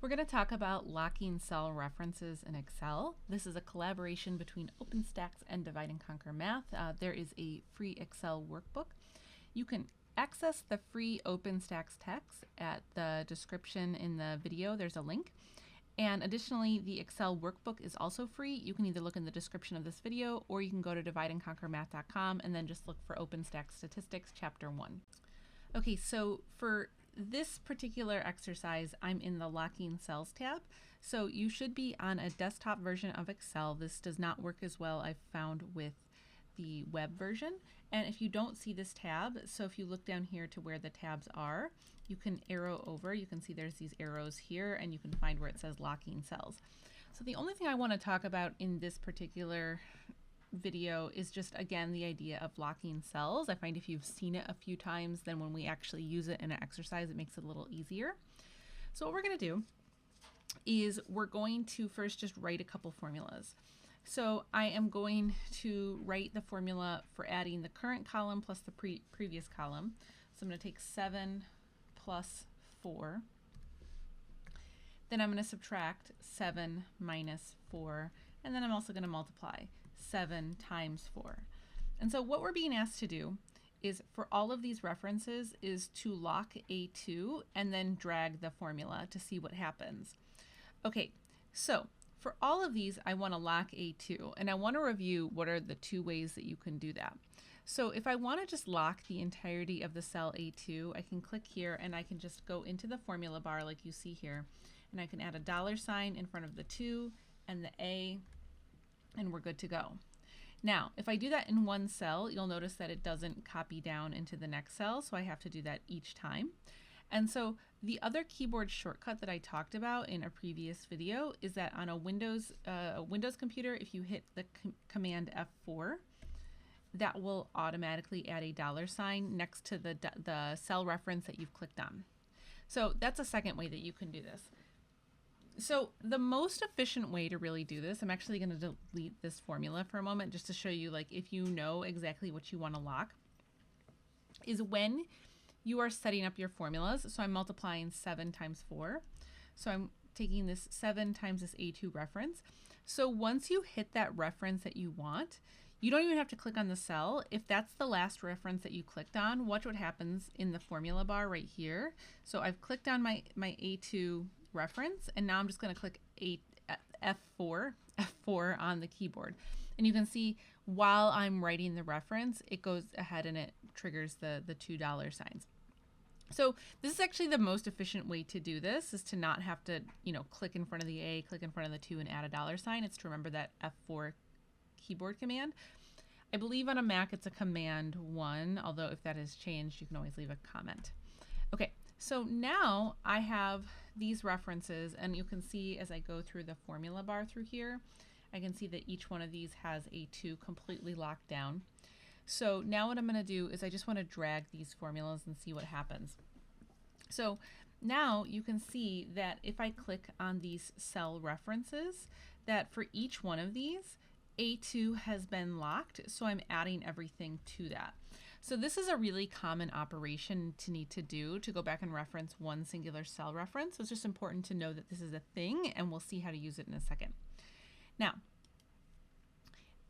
We're going to talk about locking cell references in Excel. This is a collaboration between OpenStax and Divide and Conquer Math. There is a free Excel workbook. You can access the free OpenStax text at the description in the video. There's a link. And additionally, the Excel workbook is also free. You can either look in the description of this video or you can go to divideandconquermath.com and then just look for OpenStax Statistics Chapter 1. Okay, so for this particular exercise, I'm in the Locking Cells tab. So you should be on a desktop version of Excel. This does not work as well, I've found, with the web version. And if you don't see this tab, so if you look down here to where the tabs are, you can arrow over. You can see there's these arrows here, and you can find where it says Locking Cells. So the only thing I want to talk about in this particular video is just, again, the idea of locking cells. I find if you've seen it a few times, then when we actually use it in an exercise, it makes it a little easier. So what we're going to do is we're going to first just write a couple formulas. So I am going to write the formula for adding the current column plus the previous column. So I'm going to take 7 plus 4. Then I'm going to subtract 7 minus 4. And then I'm also going to multiply 7 times 4. And so what we're being asked to do is, for all of these references, is to lock A2 and then drag the formula to see what happens. Okay, so for all of these, I want to lock A2, and I want to review what are the two ways that you can do that. So if I want to just lock the entirety of the cell A2, I can click here and I can just go into the formula bar like you see here, and I can add a $ in front of the 2 and the A, and we're good to go. Now, if I do that in one cell, you'll notice that it doesn't copy down into the next cell, so I have to do that each time. And so the other keyboard shortcut that I talked about in a previous video is that on a Windows computer, if you hit the command F4, that will automatically add a $ next to the cell reference that you've clicked on. So that's a second way that you can do this. So the most efficient way to really do this, I'm actually going to delete this formula for a moment just to show you, like, if you know exactly what you want to lock, is when you are setting up your formulas. So I'm multiplying 7 times 4. So I'm taking this 7 times this A2 reference. So once you hit that reference that you want, you don't even have to click on the cell. If that's the last reference that you clicked on, watch what happens in the formula bar right here. So I've clicked on my A2 reference, and now I'm just going to click F4 on the keyboard. And you can see while I'm writing the reference, it goes ahead and it triggers the $2 signs. So this is actually the most efficient way to do this, is to not have to, click in front of the A, click in front of the 2, and add a $. It's to remember that F4 keyboard command. I believe on a Mac it's a command 1, although if that has changed, you can always leave a comment. Okay, so now I have these references, and you can see as I go through the formula bar through here, I can see that each one of these has A2 completely locked down. So now what I'm going to do is I just want to drag these formulas and see what happens. So now you can see that if I click on these cell references, that for each one of these, A2 has been locked, so I'm adding everything to that. So this is a really common operation to need to do, to go back and reference one singular cell reference. So it's just important to know that this is a thing, and we'll see how to use it in a second. Now,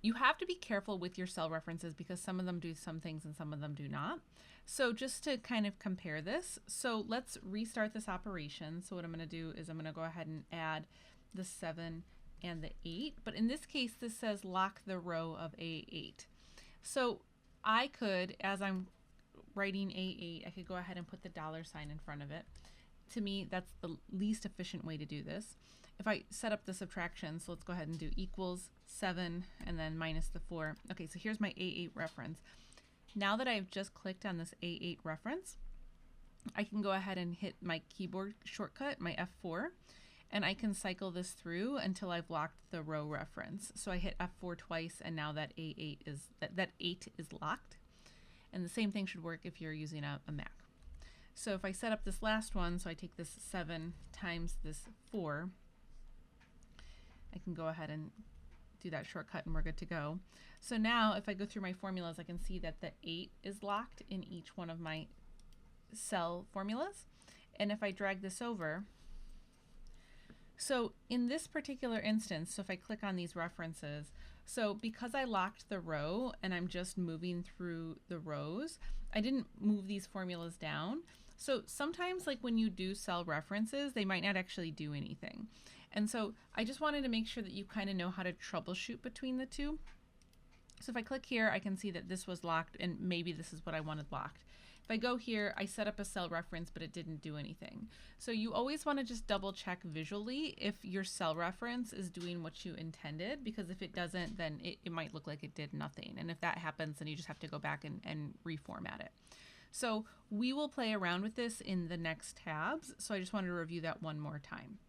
you have to be careful with your cell references because some of them do some things and some of them do not. So just to kind of compare this, so let's restart this operation. So what I'm going to do is I'm going to go ahead and add the 7 and the 8, but in this case this says lock the row of A8. So I could, as I'm writing A8, I could go ahead and put the $ in front of it. To me, that's the least efficient way to do this. If I set up the subtraction, so let's go ahead and do equals 7 and then minus the 4. Okay, so here's my A8 reference. Now that I've just clicked on this A8 reference, I can go ahead and hit my keyboard shortcut, my F4, and I can cycle this through until I've locked the row reference. So I hit F4 twice, and now that A8 is that 8 is locked. And the same thing should work if you're using a Mac. So if I set up this last one, so I take this 7 times this 4, I can go ahead and do that shortcut and we're good to go. So now if I go through my formulas, I can see that the 8 is locked in each one of my cell formulas. And if I drag this over, So in this particular instance, so if I click on these references, so because I locked the row and I'm just moving through the rows, I didn't move these formulas down. So sometimes, like when you do cell references, they might not actually do anything. And so I just wanted to make sure that you kind of know how to troubleshoot between the two. So if I click here, I can see that this was locked and maybe this is what I wanted locked. If I go here, I set up a cell reference, but it didn't do anything. So you always want to just double check visually if your cell reference is doing what you intended, because if it doesn't, then it might look like it did nothing. And if that happens, then you just have to go back and reformat it. So we will play around with this in the next tabs. So I just wanted to review that one more time.